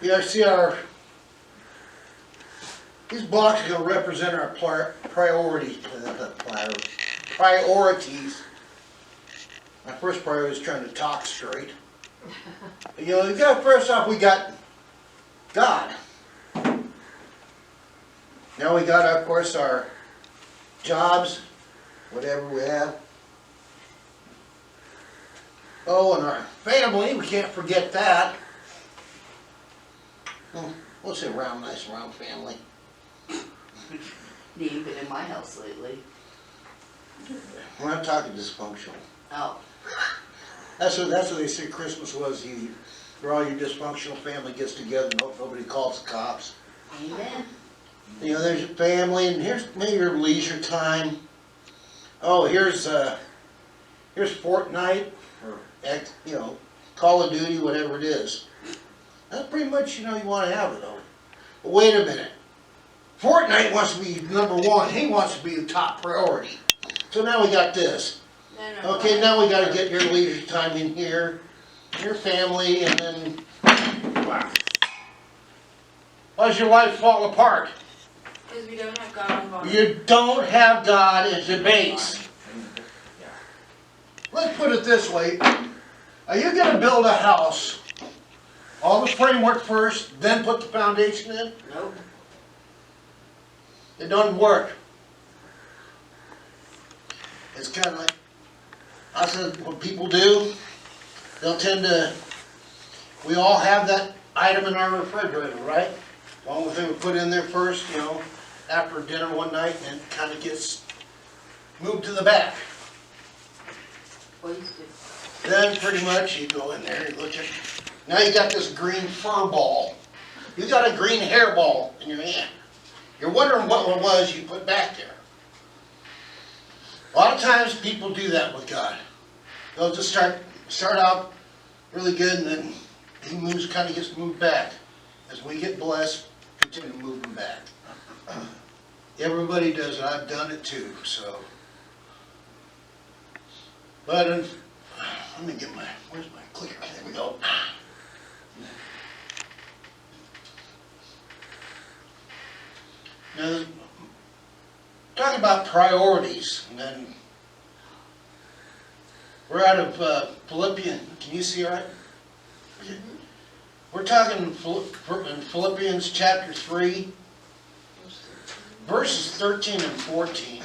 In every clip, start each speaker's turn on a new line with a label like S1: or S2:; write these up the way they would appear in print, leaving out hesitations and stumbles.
S1: Yeah, see these blocks are gonna represent our priorities. Priorities. My first priority is trying to talk straight. You know, first off, we got God. Now we got, of course, our jobs, whatever we have. Oh, and our family, we can't forget that. We'll say nice round family.
S2: You've been in my house lately.
S1: We're not talking dysfunctional.
S2: Oh.
S1: That's what they say Christmas was. Where all your dysfunctional family gets together, nobody calls the cops.
S2: Amen.
S1: You know, there's your family, and here's maybe your leisure time. Oh, here's Fortnite, or Call of Duty, whatever it is. That's pretty much, you want to have it, though. But wait a minute. Fortnite wants to be number one. He wants to be the top priority. So now we got this.
S2: No.
S1: Okay, now we got to get your leisure time in here, your family, and then, wow. Why does your life fall apart?
S3: Because we don't have God on board.
S1: You don't have God as your base. Let's put it this way. Are you going to build a house, all the framework first, then put the foundation in?
S2: Nope.
S1: It doesn't work. It's kind of like, I said, what people do, they'll tend to, we all have that item in our refrigerator, right? As long as they were put in there first, after dinner one night, and it kind of gets moved to the back. Then pretty much you go in there and look at, now you got this green fur ball. You got a green hairball in your hand. You're wondering what one was you put back there. A lot of times people do that with God. They'll just start out really good, and then he kind of gets moved back. As we get blessed, continue to move him back. Everybody does it. I've done it too. So, but let me get where's my clicker? There we go. Now, talking about priorities, and then we're out of Philippians. Can you see all right? Okay. We're talking in Philippians chapter 3, verses 13 and 14.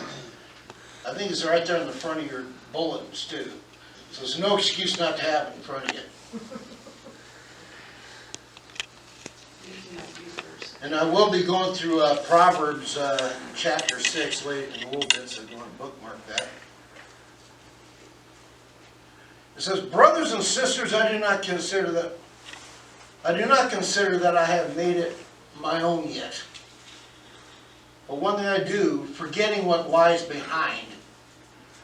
S1: I think it's right there in the front of your bulletins too. So there's no excuse not to have it in front of you. And I will be going through Proverbs chapter 6 later in a little bit, so I'm going to bookmark that. It says, "Brothers and sisters, I do not consider that I have made it my own yet. But one thing I do, forgetting what lies behind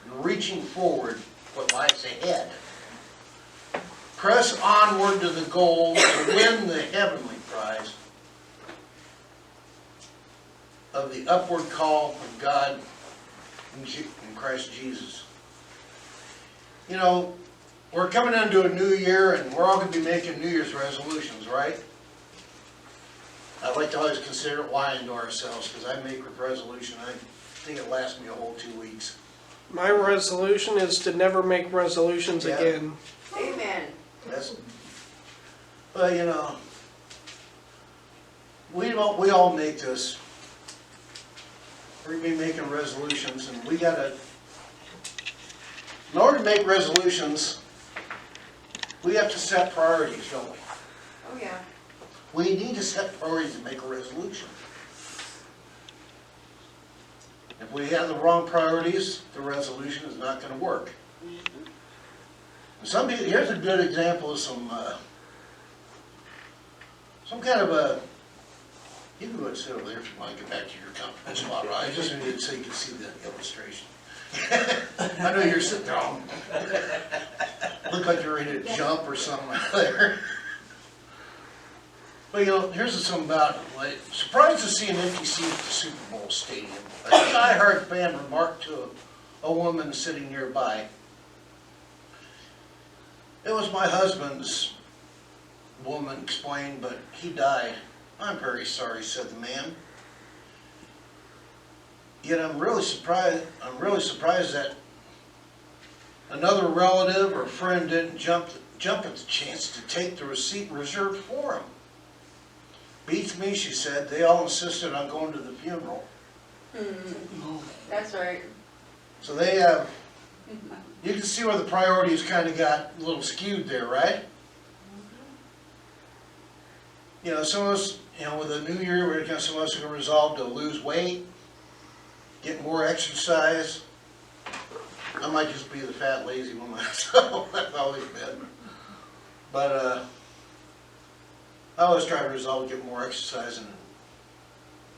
S1: and reaching forward what lies ahead, press onward to the goal to win the heavenly prize of the upward call from God in Christ Jesus." We're coming into a new year, and we're all going to be making New Year's resolutions, right? I like to always consider lying to ourselves, because I make a resolution, I think it lasts me a whole 2 weeks.
S4: My resolution is to never make resolutions
S1: Yeah.
S4: again.
S3: Amen.
S1: But we all make this. We're going to be making resolutions, and we got to, in order to make resolutions, we have to set priorities, don't we?
S3: Oh, yeah.
S1: We need to set priorities to make a resolution. If we have the wrong priorities, the resolution is not going to work. Some people, here's a good example of some kind of a, you can go and sit over there if you want to get back to your comfortable spot, right? I just needed so you can see the illustration. I know you're sitting there, look like you're ready to jump or something like there. But here's something about it. Like, surprised to see an empty seat at the Super Bowl stadium. A diehard fan remarked to a woman sitting nearby, "It was my husband's woman woman explained, but he died. I'm very sorry, said the man. Yet I'm really surprised that another relative or friend didn't jump at the chance to take the receipt reserved for him. Beats me, she said. They all insisted on going to the funeral.
S3: That's right.
S1: So they have, you can see where the priorities kind of got a little skewed there, right? You know, some of us, you know, with the new year, some of us are going to resolve to lose weight, get more exercise. I might just be the fat, lazy one myself. I've always been. But I always try to resolve to get more exercise, and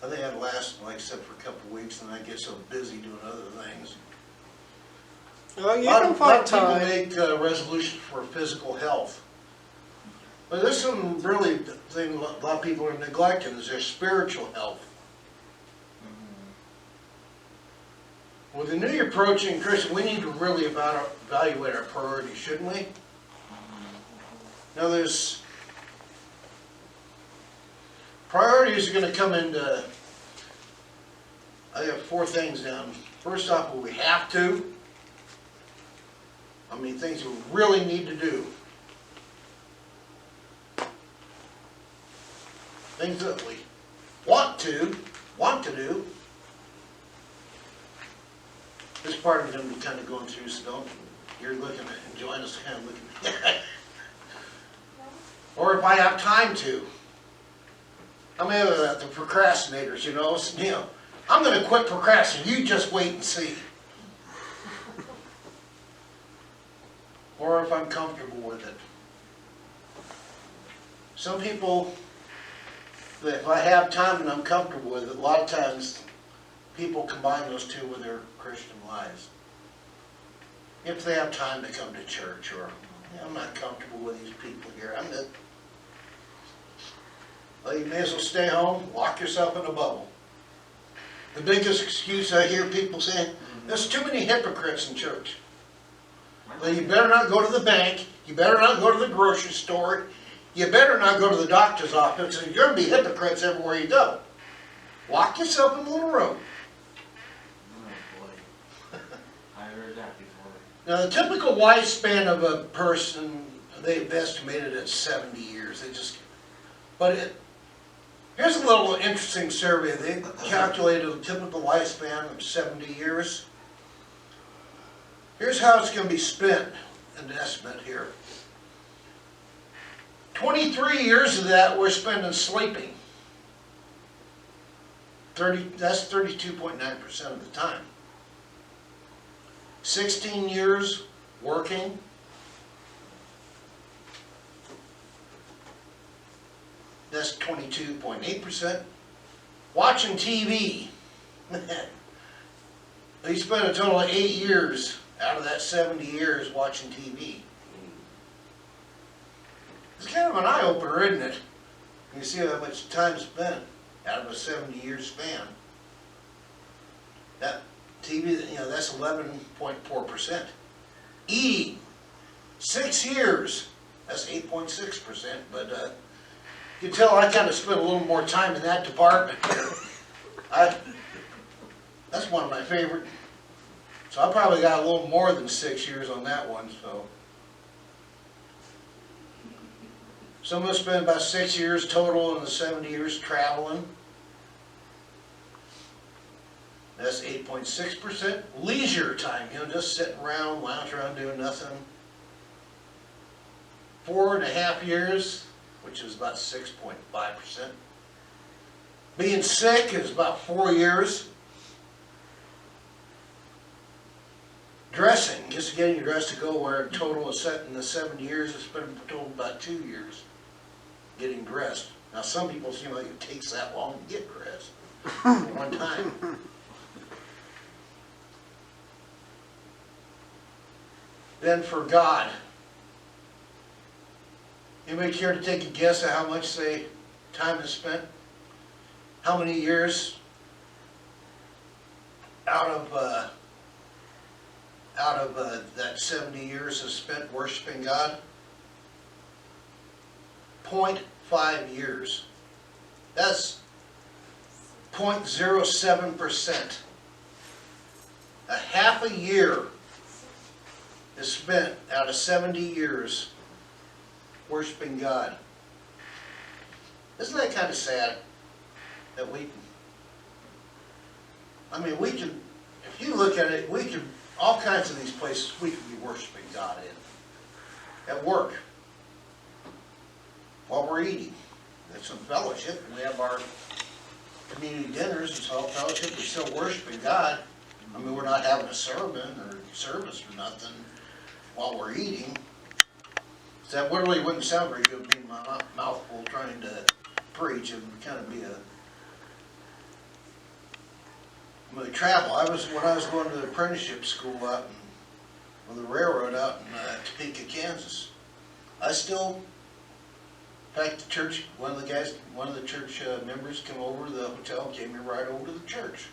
S1: I think I'd last, like I said, for a couple of weeks, and I get so busy doing other things.
S4: Well, you
S1: A lot
S4: can
S1: of
S4: find
S1: people
S4: time.
S1: make resolutions for physical health. But there's some really thing a lot of people are neglecting is their spiritual health. With the new year approaching, Christian, we need to really evaluate our priorities, shouldn't we? Now there's priorities are going to come into, I have 4 things down. First off, what we have to. I mean, things we really need to do. Things that we want to do. This part I'm going to be kind of going through, so don't, you're looking at, enjoying us kind of looking. Or if I have time to. I'm the procrastinators, you know, I'm going to quit procrastinating, you just wait and see. Or if I'm comfortable with it. Some people, if I have time and I'm comfortable with it, a lot of times people combine those two with their Christian lives. If they have time to come to church, or I'm not comfortable with these people here, well, you may as well stay home, lock yourself in a bubble. The biggest excuse I hear people saying, there's too many hypocrites in church. Well, you better not go to the bank, you better not go to the grocery store, you better not go to the doctor's office, because you're going to be hypocrites everywhere you go. Lock yourself in a little room.
S5: Oh boy. I heard that before.
S1: Now, the typical lifespan of a person, they've estimated at 70 years. Here's a little interesting survey. They calculated a typical lifespan of 70 years. Here's how it's going to be spent, an estimate here. 23 years of that we're spending sleeping. That's 32.9% of the time. 16 years working. That's 22.8%. Watching TV. They spent a total of 8 years out of that 70 years watching TV. It's kind of an eye-opener, isn't it? You see how much time spent out of a 70-year span. That TV, that's 11.4%. Eating, 6 years, that's 8.6%, but you can tell I kind of spent a little more time in that department. That's one of my favorite. So I probably got a little more than 6 years on that one, so. Some of us spend about 6 years total in the 70 years traveling. That's 8.6%. Leisure time, just sitting around, lounging around doing nothing. 4.5 years, which is about 6.5%. Being sick is about 4 years. Dressing, just getting your dress to go where a total is set in the 70 years, it's been a total about 2 years getting dressed. Now some people seem like it takes that long to get dressed at one time. Then for God. Anybody care to take a guess at how much, say, time is spent? How many years out of that 70 years is spent worshiping God? 0.5 years. That's 0.07%. A half a year is spent out of 70 years worshiping God. Isn't that kind of sad that we can, if you look at it, we can, all kinds of these places we can be worshiping God in. At work, while we're eating, there's some fellowship, and we have our community dinners, it's all fellowship, we're still worshiping God. I mean, we're not having a sermon or service or nothing while we're eating. So that really wouldn't sound very good, being my mouth full trying to preach. It would kind of be when we travel. When I was going to the apprenticeship school out on the railroad out in Topeka, Kansas, I still, in fact, the church, one of the church members came over to the hotel and came me right over to the church.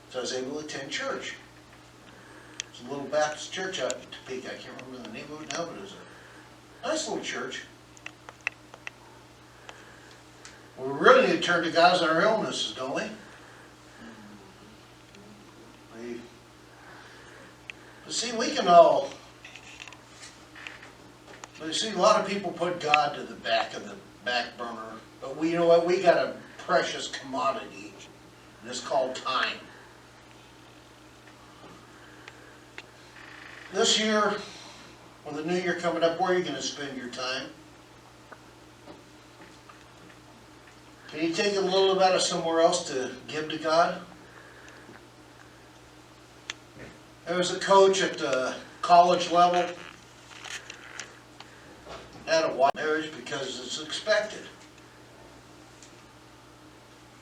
S1: So I was able to attend church. It's a little Baptist church out in Topeka. I can't remember the name of it now, but it was a nice little church. We really need to turn to God as our illnesses, don't we? But see, we can all... But you see, a lot of people put God to the back burner. But you know what? We got a precious commodity, and it's called time. This year, with the new year coming up, where are you going to spend your time? Can you take a little bit out of somewhere else to give to God? There was a coach at the college level, had a wife marriage because it's expected.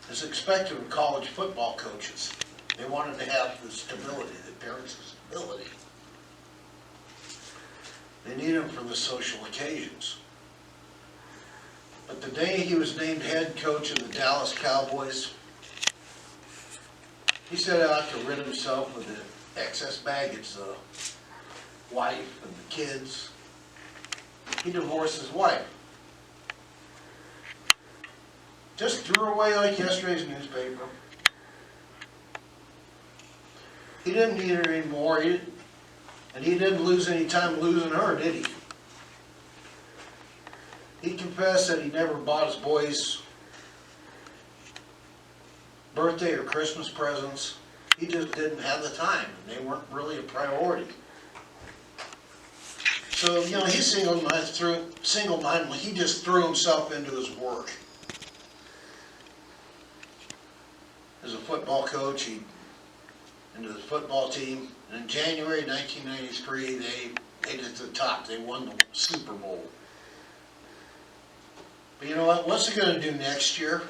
S1: It's expected of college football coaches. They wanted to have the stability, the parents' stability. They need him for the social occasions. But the day he was named head coach of the Dallas Cowboys, he set out to rid himself of the excess baggage, the wife and the kids. He divorced his wife. Just threw her away like yesterday's newspaper. He didn't need her anymore. And he didn't lose any time losing her, did he? He confessed that he never bought his boys birthday or Christmas presents. He just didn't have the time. They weren't really a priority. So, you know, he's single-mindedly, he just threw himself into his work. As a football coach, into the football team. And in January 1993, they did the top. They won the Super Bowl. But you know what? What's it going to do next year?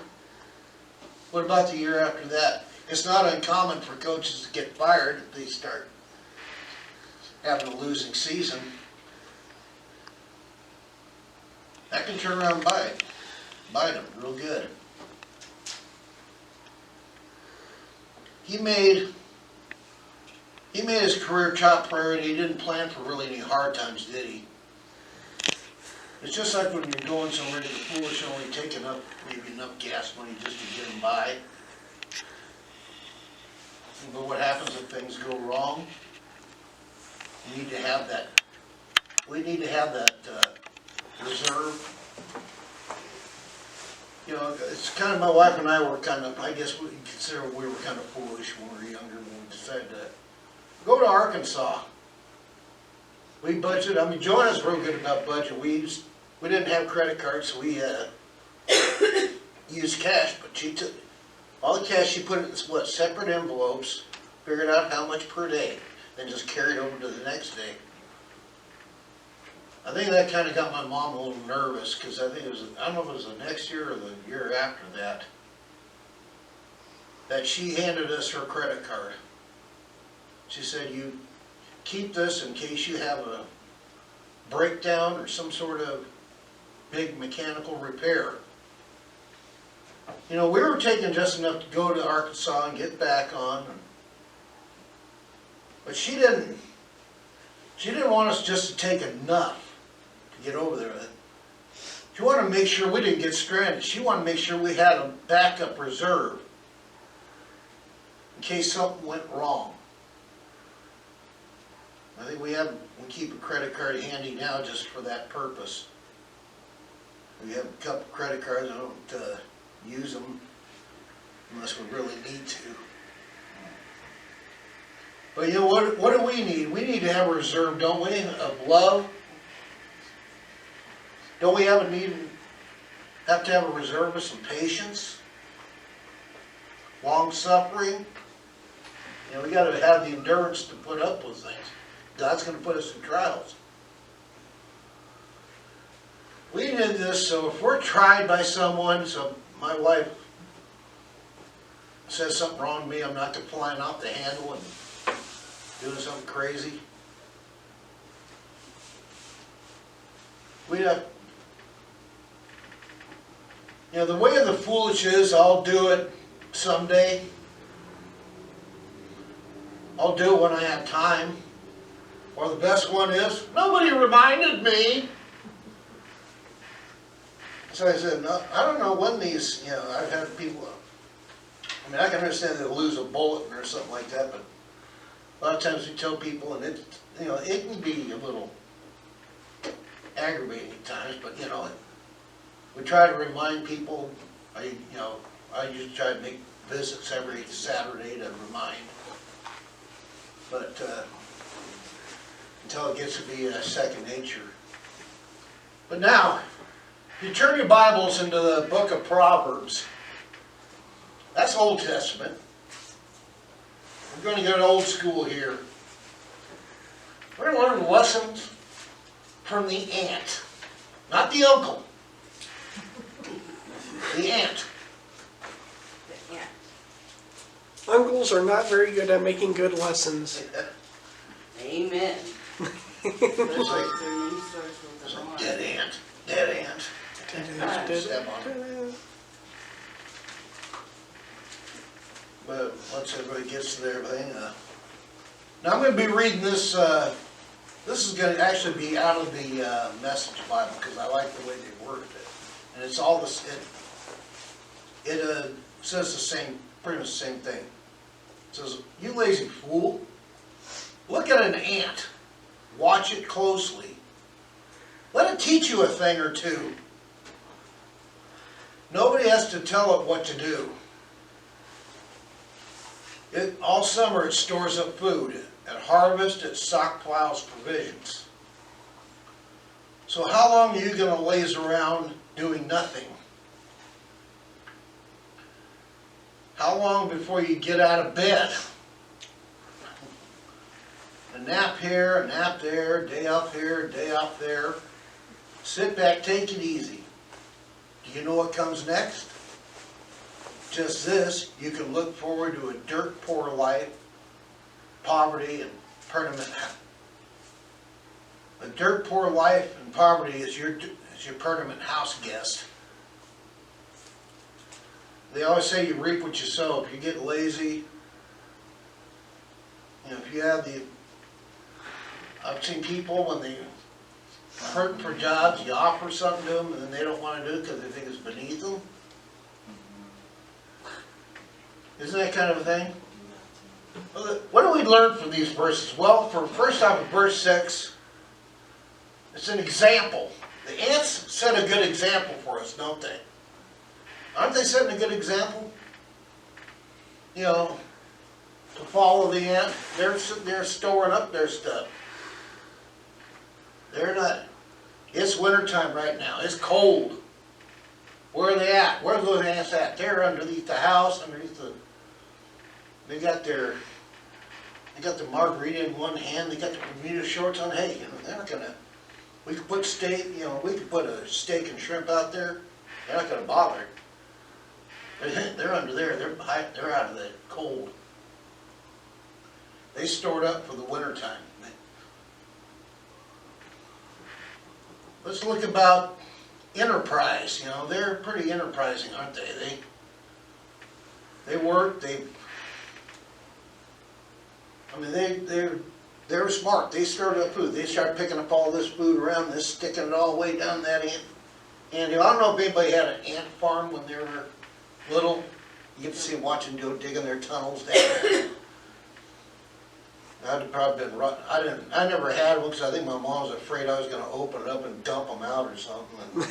S1: What about the year after that? It's not uncommon for coaches to get fired if they start having a losing season. That can turn around and bite them real good. He made his career top priority. He didn't plan for really any hard times, did he? It's just like when you're going somewhere to the foolish, only take maybe enough gas money just to get them by. But what happens if things go wrong? We need to have that reserve. You know, it's kind of, my wife and I were kind of, I guess we consider we were kind of foolish when we were younger when we decided to go to Arkansas. We budgeted, I mean, Joanna's real good about budget. We didn't have credit cards, so we used cash, but she took all the cash, she put it in separate envelopes, figured out how much per day, then just carried over to the next day. I think that kind of got my mom a little nervous, because I think it was, I don't know if it was the next year or the year after that she handed us her credit card. She said, you keep this in case you have a breakdown or some sort of big mechanical repair. You know, we were taking just enough to go to Arkansas and get back on. But she didn't want us just to take enough to get over there with it. She wanted to make sure we didn't get stranded. She wanted to make sure we had a backup reserve in case something went wrong. I think we keep a credit card handy now just for that purpose. We have a couple credit cards, I don't use them unless we really need to. But you know what do we need? We need to have a reserve, don't we, of love? Don't we have to have a reserve of some patience? Long suffering? You know, we gotta have the endurance to put up with things. God's gonna put us in trials. We did this, so if we're tried by someone, so my wife says something wrong to me, I'm not flying off the handle and doing something crazy. We have, you know, the way of the foolish is, I'll do it someday. I'll do it when I have time. Or the best one is, nobody reminded me. So I said, no, I don't know when these, you know, I've had people, I mean, I can understand they'll lose a bulletin or something like that, but a lot of times we tell people, and it, you know, it can be a little aggravating at times, but you know, we try to remind people. I usually try to make visits every Saturday to remind, but until it gets to be second nature. But now, if you turn your Bibles into the book of Proverbs, that's Old Testament. We're going to go to old school here. We're going to learn lessons from the ant, not the uncle. The ant.
S3: Yeah.
S4: Uncles are not very good at making good lessons.
S2: Amen.
S1: It's
S2: Their
S1: like,
S2: name starts with
S1: it's
S2: an
S1: like
S2: R.
S1: dead ant, dead ant. Step on it. But once everybody gets to their thing, now I'm going to be reading this. This is going to actually be out of the Message Bible because I like the way they worded it, and it's all this. It says the same, pretty much the same thing. It says, "You lazy fool, look at an ant, watch it closely. Let it teach you a thing or two. Nobody has to tell it what to do. All summer it stores up food. At harvest it stockpiles provisions. So how long are you going to laze around doing nothing? How long before you get out of bed? A nap here, a nap there, day off here, day off there. Sit back, take it easy. Do you know what comes next? Just this, you can look forward to a dirt poor life, poverty, and permanent. A dirt poor life and poverty is your permanent house guest. They always say you reap what you sow. If you get lazy, you know, if you have the, I've seen people when they are hurting for jobs, you offer something to them and then they don't want to do it because they think it's beneath them. Isn't that kind of a thing? What do we learn from these verses? Well, first off, in verse 6, it's an example. The ants set a good example for us, don't they? Aren't they setting a good example? You know, to follow the ant. They're storing up their stuff. They're not. It's wintertime right now. It's cold. Where are they at? Where are those ants at? They're underneath the house, underneath the. They got their margarita in one hand. They got the Bermuda shorts on. Hey, you know, they're not gonna. We could put steak. You know, we could put a steak and shrimp out there. They're not gonna bother. They're under there. They're out of the cold. They stored up for the wintertime. Let's look about enterprise. You know, they're pretty enterprising, aren't they? They work. They're smart. They stored up food. They start picking up all this food around this, sticking it all the way down that end. And I don't know if anybody had an ant farm when they were little. You get to see them watching digging their tunnels down there. I'd have probably been I never had one because I think my mom was afraid I was gonna open it up and dump them out or something.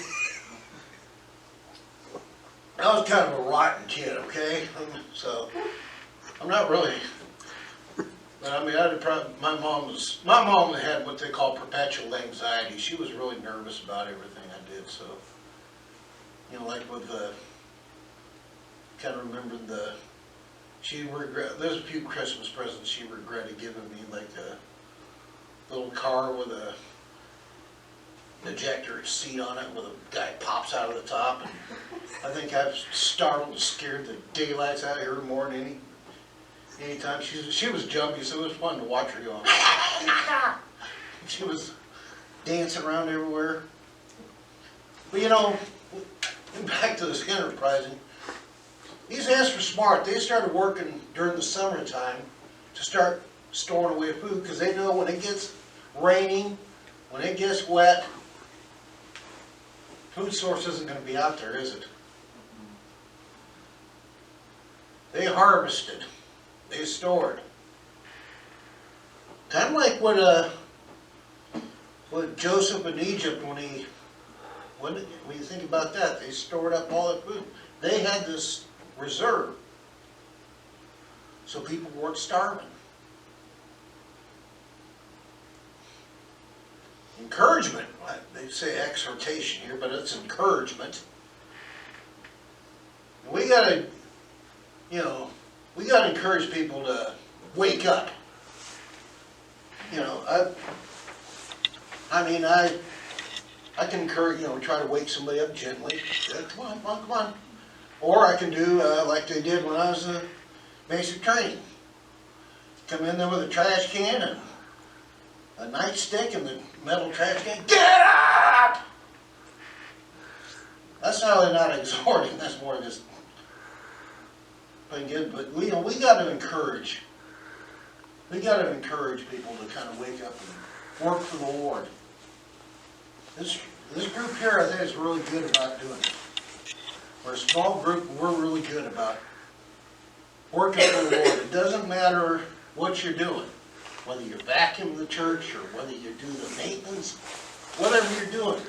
S1: And I was kind of a rotten kid, okay? So, I'm not really, but I mean, my mom had what they call perpetual anxiety. She was really nervous about everything I did, so, you know, like with kind of remembered there's a few Christmas presents she regretted giving me, like a little car with a ejector seat on it with a guy pops out of the top. And I think I've startled and scared the daylights out of her more than any time. She was jumpy, so it was fun to watch her go. She was dancing around everywhere. But you know, back to this enterprising. These ants were smart. They started working during the summertime to start storing away food because they know when it gets raining, when it gets wet, food source isn't going to be out there, is it? They harvested. They stored. Kind of like what Joseph in Egypt, when you think about that, they stored up all that food. They had this reserve, so people weren't starving. Encouragement, they say exhortation here, but it's encouragement. We gotta, we gotta encourage people to wake up. You know, I can encourage, try to wake somebody up gently. Come on, come on, come on. Or I can do like they did when I was in basic training. Come in there with a trash can and a nightstick and the metal trash can. Get up! That's really not exhorting. That's more just being good. But we got to encourage. We got to encourage people to kind of wake up and work for the Lord. This group here, I think, is really good about doing it. We're a small group, and we're really good about working for the Lord. It doesn't matter what you're doing, whether you vacuum the church or whether you do the maintenance, whatever you're doing.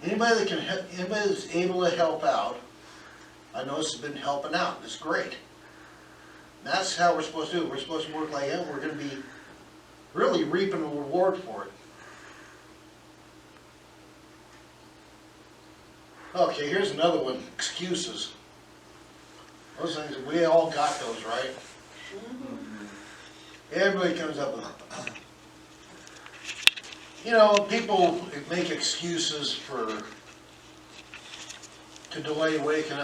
S1: Anybody that's able to help out, I know this has been helping out. It's great. And that's how we're supposed to do it. We're supposed to work like that. We're going to be really reaping a reward for it. Okay, here's another one, excuses. Those things, we all got those, right? Everybody comes up with them. People make excuses to delay waking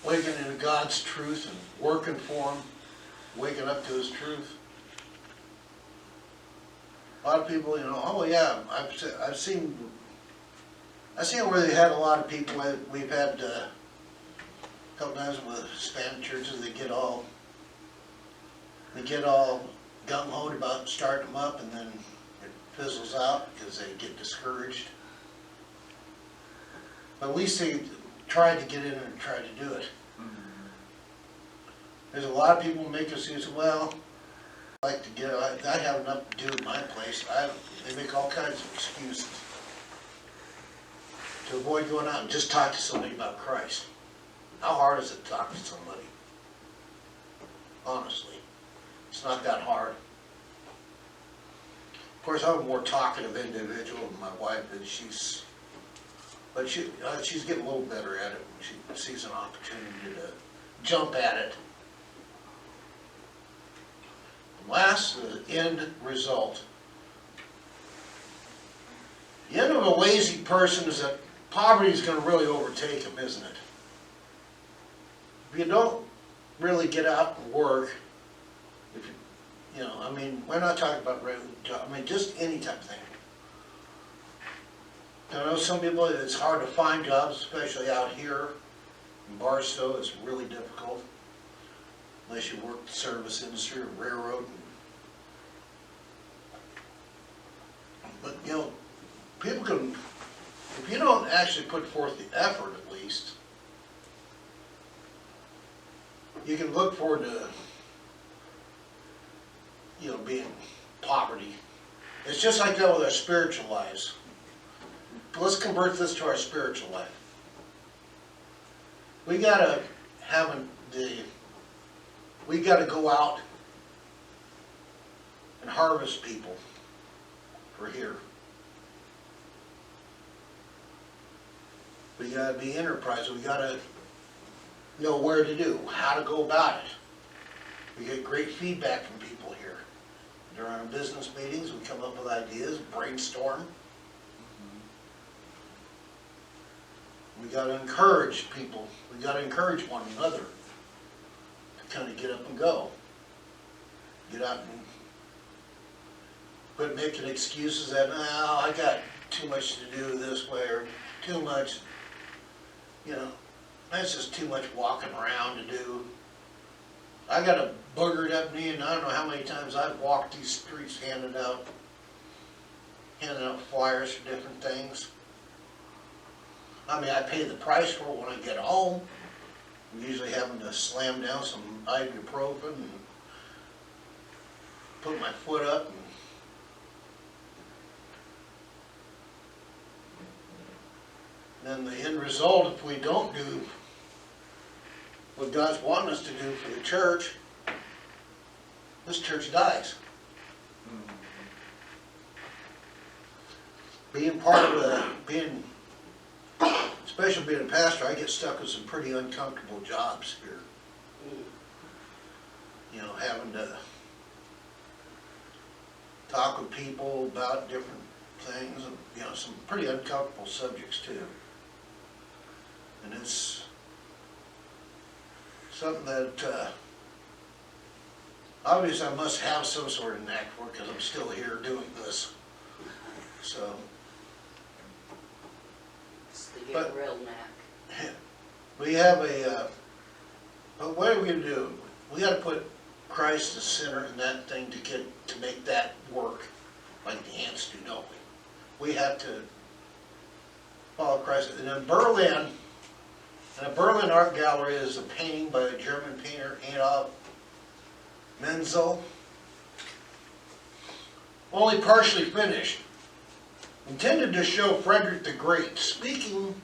S1: into God's truth and working for Him, waking up to His truth. A lot of people, oh yeah, I've seen where they had a lot of people. We've had a couple times with Hispanic churches. They get all gung-ho about starting them up, and then it fizzles out because they get discouraged. But at least they tried to get in and try to do it. There's a lot of people who make excuses. Well, I like to get. I have enough to do at my place. They make all kinds of excuses to avoid going out and just talk to somebody about Christ. How hard is it to talk to somebody? Honestly, it's not that hard. Of course, I'm a more talkative individual than my wife is. She's getting a little better at it when she sees an opportunity to jump at it. And last, the end result. The end of a lazy person is that poverty is going to really overtake him, isn't it? If you don't really get out and work, we're not talking about regular job. Just any type of thing. I know some people, it's hard to find jobs, especially out here in Barstow. It's really difficult unless you work the service industry or railroad. But people can if you don't actually put forth the effort at least, you can look forward to, being poverty. It's just like that with our spiritual lives. Let's convert this to our spiritual life. We gotta we gotta go out and harvest people for here. We gotta be enterprise. We gotta know where to do, how to go about it. We get great feedback from people here. During our business meetings, we come up with ideas, brainstorm. We gotta encourage people. We gotta encourage one another to kind of get up and go. Get out and quit making excuses that, I got too much to do this way, or too much, that's just too much walking around to do. I got a boogered up knee, and I don't know how many times I've walked these streets handing out flyers for different things. I mean, I pay the price for it when I get home. I'm usually having to slam down some ibuprofen and put my foot up. And then the end result, if we don't do what God's wanting us to do for the church, this church dies. Being part of especially being a pastor, I get stuck with some pretty uncomfortable jobs here. Having to talk with people about different things, and some pretty uncomfortable subjects too. And it's something that obviously I must have some sort of knack for, because I'm still here doing this. So,
S2: It's to get
S1: But-
S2: a real knack.
S1: we have but what are we gonna do? We gotta put Christ the center in that thing to make that work like the ants do, don't we? We have to follow Christ. And in the Berlin Art Gallery is a painting by a German painter, Adolf Menzel. Only partially finished. Intended to show Frederick the Great speaking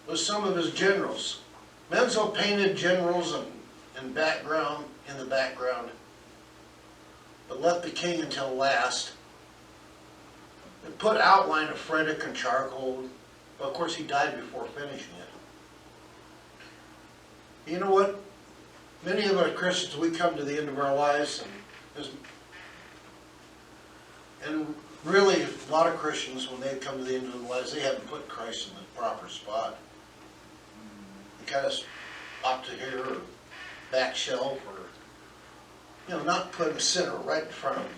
S1: with some of his generals. Menzel painted generals in the background, but left the king until last. And put outline of Frederick in charcoal, but of course he died before finishing it. You know what? Many of us Christians, we come to the end of our lives, and really a lot of Christians, when they come to the end of their lives, they haven't put Christ in the proper spot. They kind of up to here, or back shelf, or not put him center right in front of him.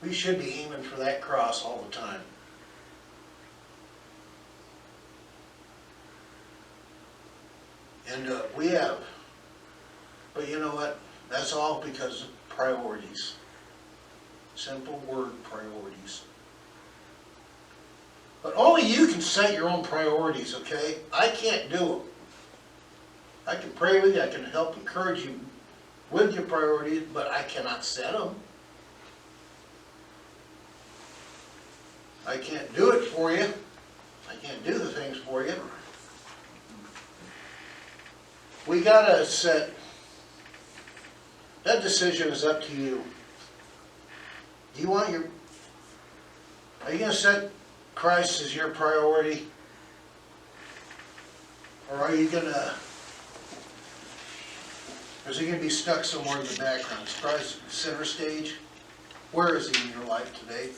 S1: We should be aiming for that cross all the time. And we have, but you know what? That's all because of priorities. Simple word, priorities. But only you can set your own priorities, okay? I can't do them. I can pray with you, I can help encourage you with your priorities, but I cannot set them. I can't do it for you. I can't do the things for you. We gotta set, that decision is up to you. Do you want are you gonna set Christ as your priority? Or are you gonna, or is he gonna be stuck somewhere in the background? Is Christ center stage? Where is he in your life today?